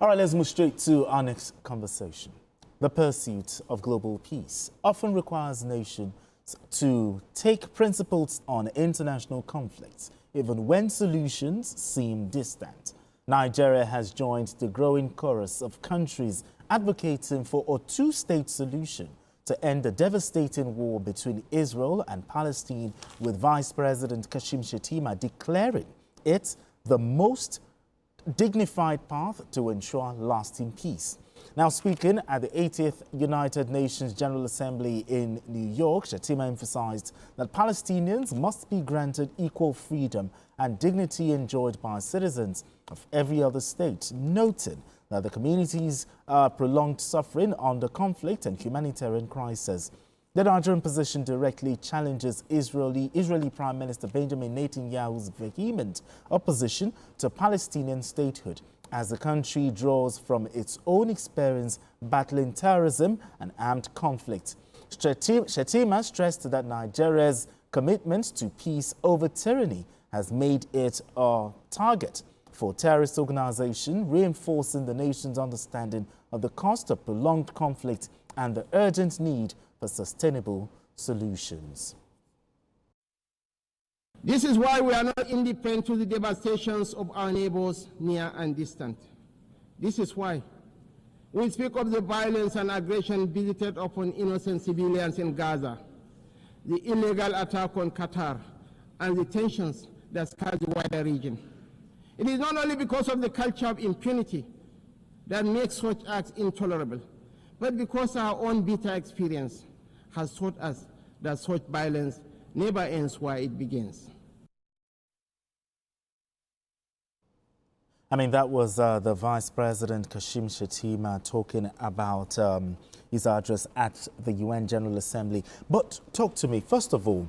All right, let's move straight to our next conversation. The pursuit of global peace often requires nations to take principles on international conflicts, even when solutions seem distant. Nigeria has joined the growing chorus of countries advocating for a two-state solution to end the devastating war between Israel and Palestine, with Vice President Kashim Shettima declaring it the most dignified path to ensure lasting peace. Now, speaking at the 80th United Nations General Assembly in New York, Shettima emphasized that Palestinians must be granted equal freedom and dignity enjoyed by citizens of every other state, noting that the community's prolonged suffering under conflict and humanitarian crisis. The Nigerian position directly challenges Israeli Prime Minister Benjamin Netanyahu's vehement opposition to Palestinian statehood, as the country draws from its own experience battling terrorism and armed conflict. Shettima stressed that Nigeria's commitment to peace over tyranny has made it a target for terrorist organizations, reinforcing the nation's understanding of the cost of prolonged conflict and the urgent need for sustainable solutions. This is why we are not indifferent to the devastations of our neighbors near and distant. This is why we speak of the violence and aggression visited upon innocent civilians in Gaza, the illegal attack on Qatar, and the tensions that scar the wider region. It is not only because of the culture of impunity that makes such acts intolerable, but because our own bitter experience has taught us that such violence never ends where it begins. I mean, that was the Vice President Kashim Shettima talking about his address at the UN General Assembly. But talk to me, first of all,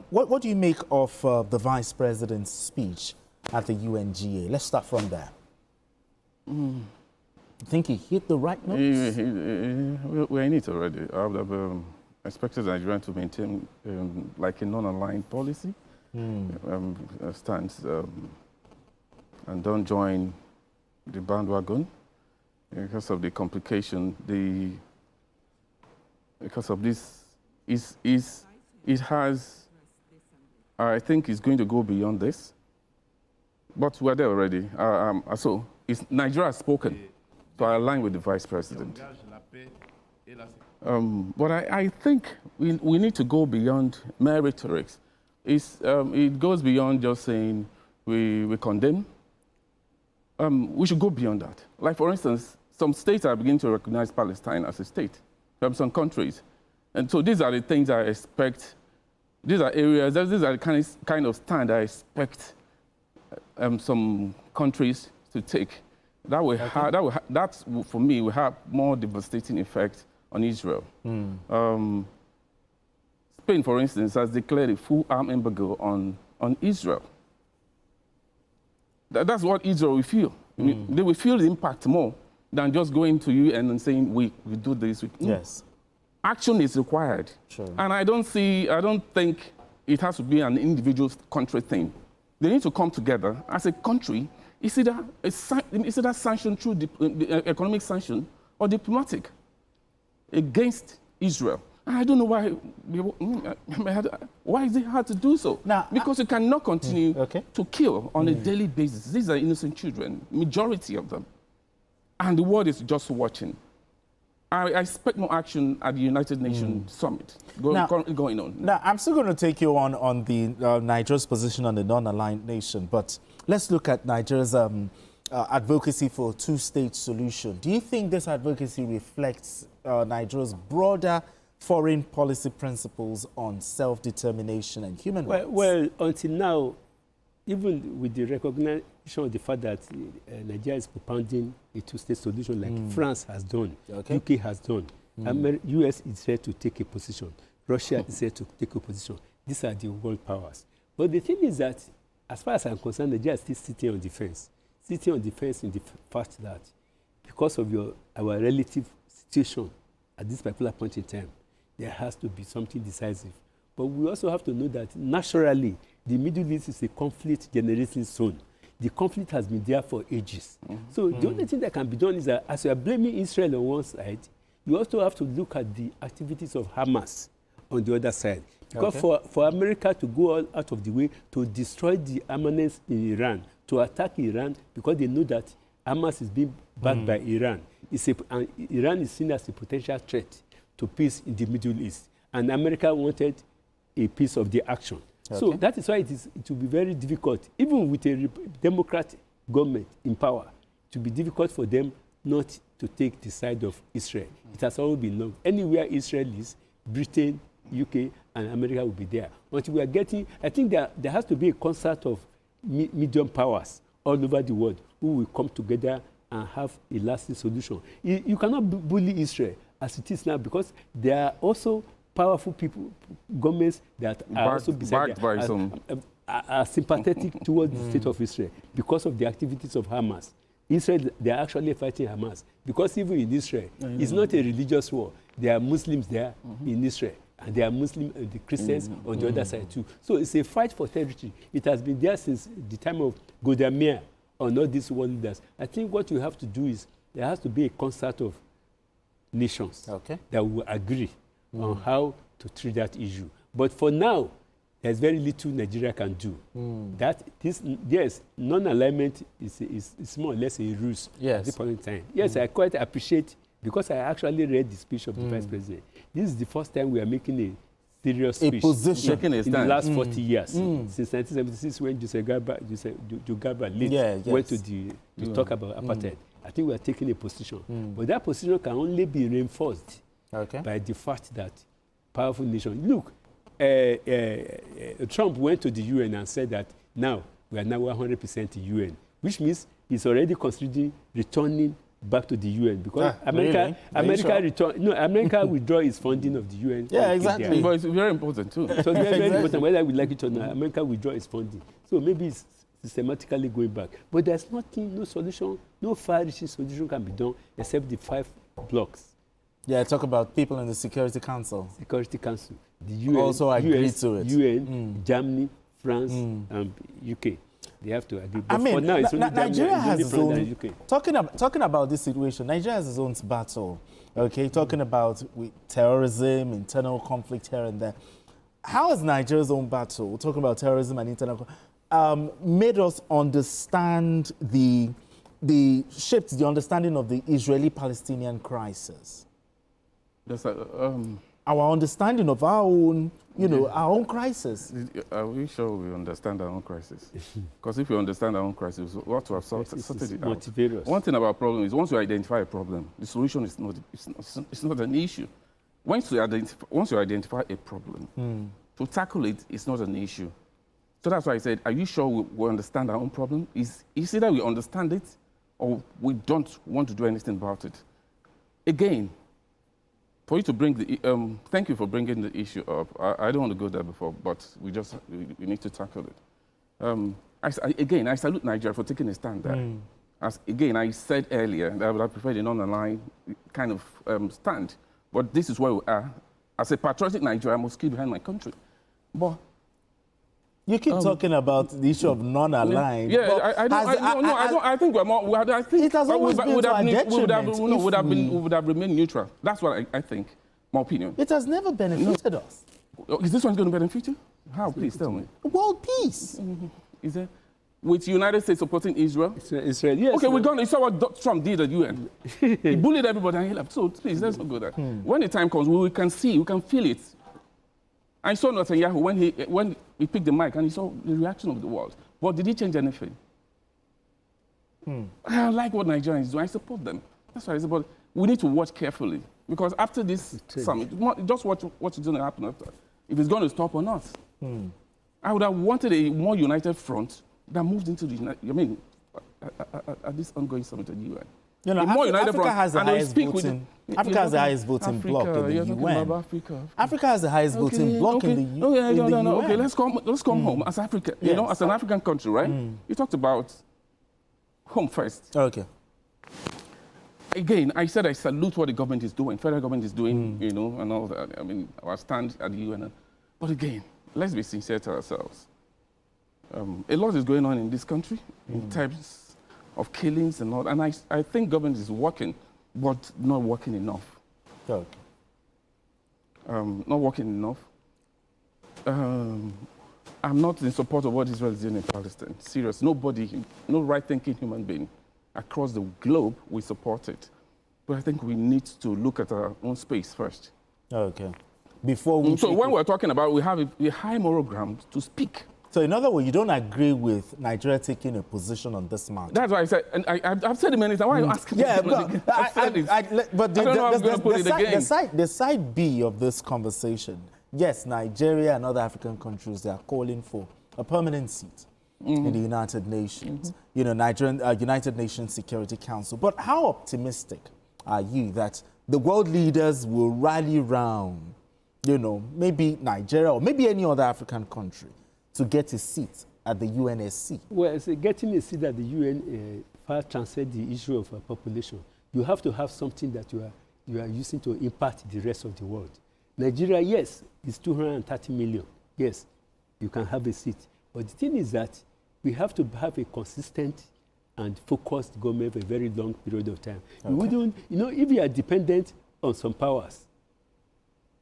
what do you make of the Vice President's speech at the UNGA? Let's start from there. You think he hit the right notes? We're in it already. I would have expected Nigeria to maintain like a non-aligned policy stance and don't join the bandwagon because of the complication. Because of this, it has, I think it's going to go beyond this. But we're there already. So Nigeria has spoken, so I align with the Vice President. But I think we need to go beyond mere rhetoric. It goes beyond just saying we condemn. We should go beyond that. Like, for instance, some states are beginning to recognize Palestine as a state from some countries. And so these are the things I expect. These are areas, these are the kind of stand I expect some countries to take. That for me, will have more devastating effect on Israel. Spain, for instance, has declared a full arm embargo on Israel. That's what Israel will feel. They will feel the impact more than just going to UN and saying, we do this. Yes. Action is required. Sure. And I don't think it has to be an individual country thing. They need to come together as a country. Is it a sanction through economic sanction or diplomatic against Israel? I don't know why is it hard to do so? Now, because you cannot continue to kill on a daily basis. These are innocent children, majority of them. And the world is just watching. I expect more action at the United Nations Summit going on. Now, I'm still going to take you on the Nigeria's position on the non-aligned nation, but let's look at Nigeria's advocacy for a two-state solution. Do you think this advocacy reflects Nigeria's broader foreign policy principles on self-determination and human rights? Well, until now, even with the recognition of the fact that Nigeria is propounding a two-state solution like France has done, UK has done, US is here to take a position, Russia is here to take a position. These are the world powers. But the thing is that, as far as I'm concerned, Nigeria is still sitting on defense. Sitting on defense in the fact that because of our relative situation at this particular point in time, there has to be something decisive. But we also have to know that naturally, the Middle East is a conflict-generating zone. the conflict has been there for ages. So the only thing that can be done is that as you are blaming Israel on one side, you also have to look at the activities of Hamas on the other side. Because for America to go all out of the way to destroy the armaments in Iran, to attack Iran, because they know that Hamas is being backed by Iran. And Iran is seen as a potential threat to peace in the Middle East. And America wanted a piece of the action. So that is why it will be very difficult, even with a Democratic government in power, to be difficult for them not to take the side of Israel. It has always been known. Anywhere Israel is, Britain, UK, and America will be there. But we are getting, I think there has to be a concert of medium powers all over the world who will come together and have a lasting solution. You cannot bully Israel as it is now, because there are also powerful people, governments that are also beside are sympathetic towards the state of Israel because of the activities of Hamas. Israel, they are actually fighting Hamas because even in Israel, it's not a religious war. There are Muslims there in Israel, and there are Muslims and the Christians on the other side too. So it's a fight for territory. It has been there since the time of Golda Meir on all these world leaders. I think what you have to do is there has to be a concert of nations that will agree on how to treat that issue. But for now, there's very little Nigeria can do. Yes, non-alignment is more or less a ruse at this point in time. Yes, I quite appreciate, because I actually read the speech of the Vice President. This is the first time we are making a serious speech in the last 40 years. Since 1976, when Joseph Garba went to talk about apartheid. I think we are taking a position. But that position can only be reinforced by the fact that powerful nations. Look, Trump went to the UN and said that now we are now 100% UN, which means he's already considering returning back to the UN, because America withdraw its funding of the UN. Yeah, exactly. But it's very important too. So it's very important, whether we like it or not. America withdraw its funding. So maybe it's systematically going back. But there's nothing, no solution, no far-reaching solution can be done except the 5 blocks. Yeah, talk about people in the Security Council. Security Council. The UN also agreed to it. UN, Germany, France, and UK. They have to agree. But for now, it's only Nigeria has its own. UK. Talking about this situation, Nigeria has its own battle. Okay, talking about terrorism, internal conflict here and there. How has Nigeria's own battle, talking about terrorism and internal, made us understand the understanding of the Israeli-Palestinian crisis? Our understanding of our own, our own crisis. Are we sure we understand our own crisis? Because if we understand our own crisis, what to have sorted it out. One thing about problem is once you identify a problem, the solution is not an issue. Once you identify a problem, to tackle it is not an issue. So that's why I said, are you sure we understand our own problem? It's either we understand it or we don't want to do anything about it. Again, for you to bring the, thank you for bringing the issue up. I don't want to go there before, but we need to tackle it. I salute Nigeria for taking a stand there. Again, I said earlier that I would have preferred a non-aligned kind of stand, but this is where we are. As a patriotic Nigerian, I must keep behind my country. But you keep talking about the issue of non-aligned. Yeah, I think we're more. I think it has always been to our detriment. We would have remained neutral. That's what I think. My opinion. It has never benefited us. Is this one going to benefit you? How? Please tell me. World peace. Is it? With the United States supporting Israel? Israel, yes. Okay, we're going. You saw what Trump did at the UN. He bullied everybody and he left. So please, let's not go there. When the time comes, we can see, we can feel it. I saw Netanyahu when he picked the mic and he saw the reaction of the world. But did he change anything? I like what Nigerians do. I support them. That's why I support. We need to watch carefully, because after this summit, just watch what's going to happen after. If it's going to stop or not. I would have wanted a more united front that moved into the at this ongoing summit at the UN. Africa has the highest voting. Africa has the highest voting bloc in the UN. Africa has the highest voting bloc in the UN. Okay, let's come home as Africa. Yes. As an African country, right? You talked about home first. Okay. Again, I said I salute what the government is doing, federal government is doing, and all that. I mean, our stand at the UN. But again, let's be sincere to ourselves. a lot is going on in this country in terms of killings and all. And I think government is working, but not working enough. Okay. Not working enough. I'm not in support of what Israel is doing in Palestine. Serious. Nobody, no right-thinking human being across the globe will support it. But I think we need to look at our own space first. Okay. Before we so when we're talking about, we have a high moral ground to speak. So in other words, you don't agree with Nigeria taking a position on this matter? That's why I said, and I've said it many times. Why are you asking me? Yeah, but the side B of this conversation, yes, Nigeria and other African countries, they are calling for a permanent seat in the United Nations, you know, United Nations Security Council. But how optimistic are you that the world leaders will rally round, you know, maybe Nigeria or maybe any other African country to get a seat at the UNSC? Well, getting a seat at the UN far transcends the issue of population. You have to have something that you are using to impact the rest of the world. Nigeria, yes, is 230 million. Yes, you can have a seat. But the thing is that we have to have a consistent and focused government for a very long period of time. Okay. You wouldn't, you know, if you are dependent on some powers,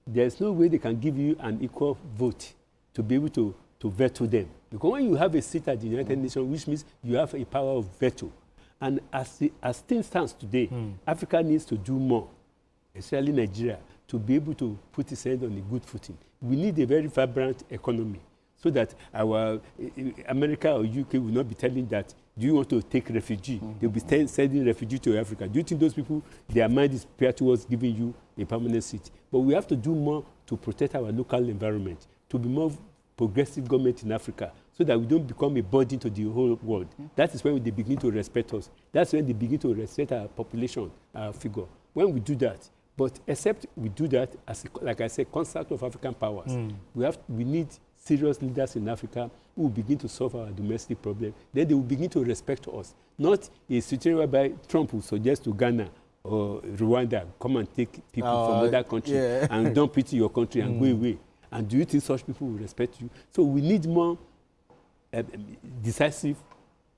there's no way they can give you an equal vote to be able to veto them. Because when you have a seat at the United Nations, which means you have a power of veto. And as things stand today, Africa needs to do more, especially Nigeria, to be able to put its head on a good footing. We need a very vibrant economy so that our America or UK will not be telling that, do you want to take refugee? They'll be sending refugee to Africa. Do you think those people, their mind is prepared towards giving you a permanent seat? But we have to do more to protect our local environment, to be more progressive government in Africa, so that we don't become a burden to the whole world. That is when they begin to respect us. That's when they begin to respect our population, our figure. When we do that, but except we do that as, like I said, concert of African powers. We need serious leaders in Africa who will begin to solve our domestic problem. Then they will begin to respect us. Not a situation whereby Trump will suggest to Ghana or Rwanda, come and take people from other countries and dump it in your country and go away. And do you think such people will respect you? So we need more decisive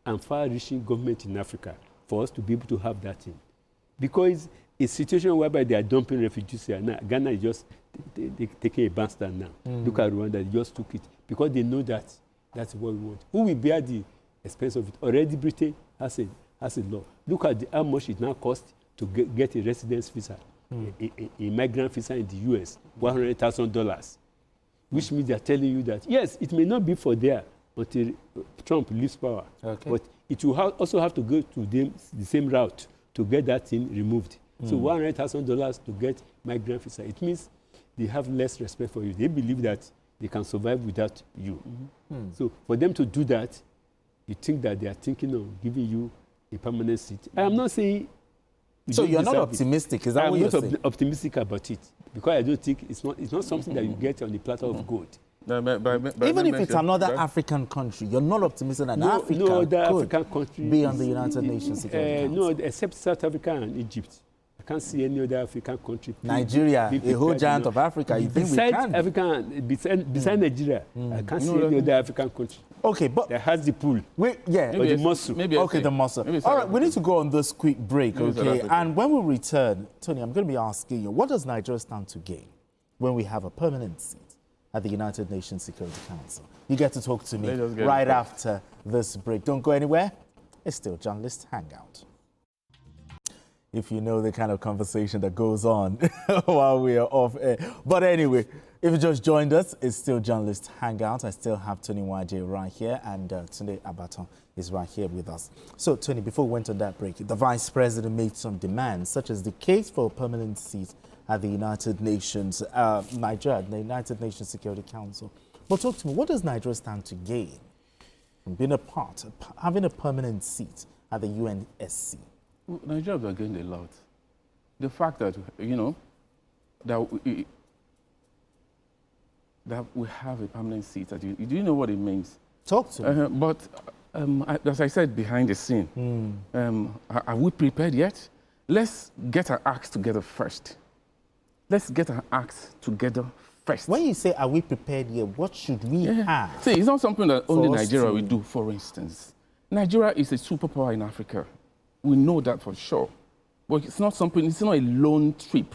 and far-reaching government in Africa for us to be able to have that in. Because a situation whereby they are dumping refugees here now, Ghana is just taking a bandstand now. Look at Rwanda, they just took it because they know that that's what we want. Who will bear the expense of it? Already Britain has a law. Look at how much it now costs to get a residence visa, a migrant visa in the US, $100,000. Which means they are telling you that, yes, it may not be for there until Trump leaves power. Okay. But it will also have to go to the same route to get that thing removed. So $100,000 to get migrant visa. It means they have less respect for you. They believe that they can survive without you. So for them to do that, you think that they are thinking of giving you a permanent seat. I am not saying... So you're not optimistic, is that what you're saying? I'm not optimistic about it, because I don't think it's not something that you get on the platter of gold. Even if it's another African country, you're not optimistic that African country be on the United Nations Security Council? No, except South Africa and Egypt. I can't see any other African country. Nigeria, a whole giant of Africa. You think we can? Beside Nigeria, I can't see any other African country. Okay, but that has the pool. Or the muscle. The muscle. All right, we need to go on this quick break, okay? And when we return, Tony, I'm going to be asking you, what does Nigeria stand to gain when we have a permanent seat at the United Nations Security Council? You get to talk to me right after this break. Don't go anywhere. It's still Journalist Hangout. If you know the kind of conversation that goes on while we are off air. But anyway, if you just joined us, it's still Journalist Hangout. I still have Tony Waje right here, and Tunde Abaton is right here with us. So, Tony, before we went on that break, the Vice President made some demands, such as the case for a permanent seat at the United Nations, Nigeria, the United Nations Security Council. But talk to me, what does Nigeria stand to gain from being having a permanent seat at the UNSC? Nigeria has gained a lot. The fact that, you know, that we have a permanent seat. Do you know what it means? Talk to me. But as I said behind the scene, are we prepared yet? Let's get our acts together first. Let's get our acts together first. When you say, are we prepared here, what should we have? See, it's not something that only us Nigeria to- will do, for instance. Nigeria is a superpower in Africa. We know that for sure. But it's not something, it's not a lone trip.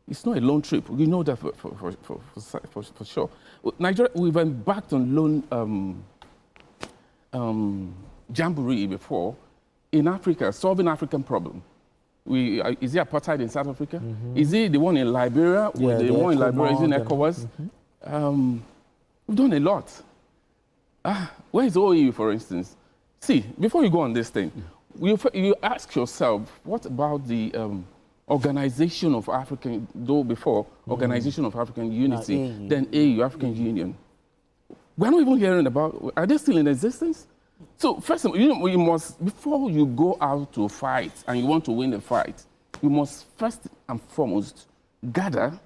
It's not a lone trip. We know that for sure. Nigeria, we've embarked on lone jamboree before in Africa, solving African problem. Is it apartheid in South Africa? Is it the one in Liberia? Yeah, The one in Liberia is in ECOWAS. We've done a lot. Where is OAU, for instance? See, before you go on this thing, you ask yourself, what about the Organization of African, though before, Organization of African Unity, then AU, African Union. We're not even hearing about, are they still in existence? So first of all, you must, before you go out to fight and you want to win the fight, you must first and foremost gather,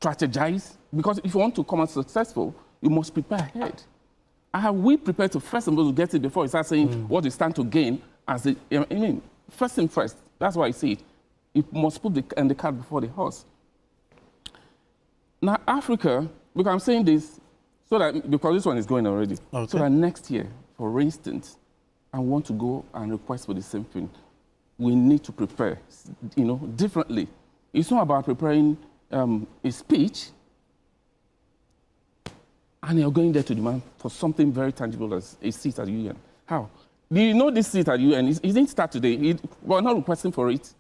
strategize, because if you want to come out successful, you must prepare ahead. Are we prepared to first of all get it before you start saying what you stand to gain? First thing first, that's why I say it. You must put the cart before the horse. Now, Africa, because I'm saying this, because this one is going already, so that next year, for instance, I want to go and request for the same thing. We need to prepare, differently. It's not about preparing a speech, and you're going there to demand for something very tangible as a seat at the UN. How? Do you know this seat at the UN? It didn't start today. We're not requesting for it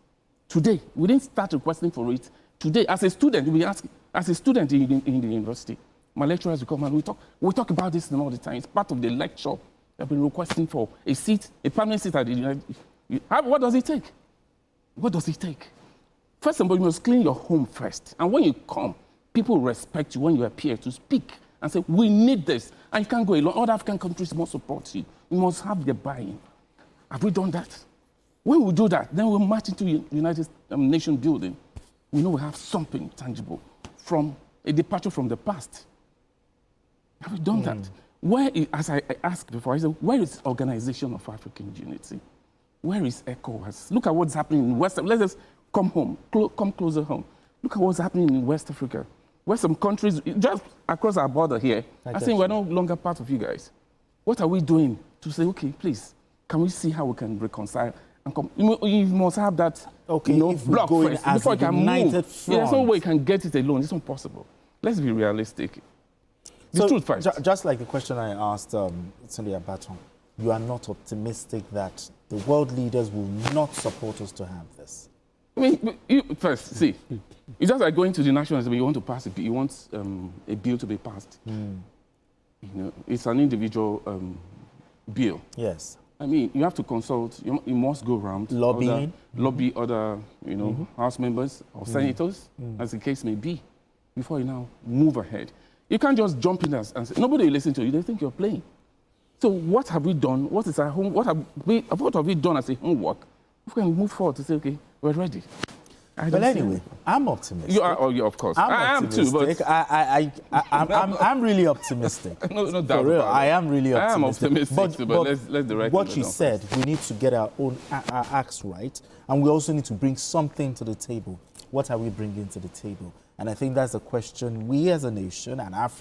today. We didn't start requesting for it today. As a student, we ask, as a student in the university, my lecturers will come and we talk about this all the time. It's part of the lecture. They've been requesting for a seat, a permanent seat at the United. What does it take? What does it take? First of all, you must clean your home first. And when you come, people respect you when you appear to speak and say, we need this. And you can't go alone. Other African countries must support you. You must have their buy-in. Have we done that? When we do that, then we'll march into United Nations building. We know we have something tangible from a departure from the past. Have we done that? Where is, as I asked before, I said, where is Organization of African Unity? Where is ECOWAS? Look at what's happening in West Africa. Let's just come home, come closer home. Look at what's happening in West Africa, where some countries, just across our border here, are saying we're no longer part of you guys. What are we doing to say, okay, please, can we see how we can reconcile and come? You must have that block first before you can move. There's no way you can get it alone. It's not possible. Let's be realistic. The truth first. Just like the question I asked Celia Baton, you are not optimistic that the world leaders will not support us to have this? I mean, first, see, it's just like going to the National Assembly, you want to pass a bill, you want a bill to be passed. It's an individual bill. Yes. I mean, you have to consult, you must go around. Lobby other, House members or senators, as the case may be, before you now move ahead. You can't just jump in and say, nobody will listen to you, they think you're playing. So what have we done? What is our home? What have we done as a homework? We can move forward to say, okay, we're ready. But anyway, I'm optimistic. You are, of course. I am too, but I'm really optimistic. No doubt. For real, about I am really optimistic. I am optimistic, too, but let's direct what you said, we need to get our own acts right, and we also need to bring something to the table. What are we bringing to the table? And I think that's a question we as a nation and Africa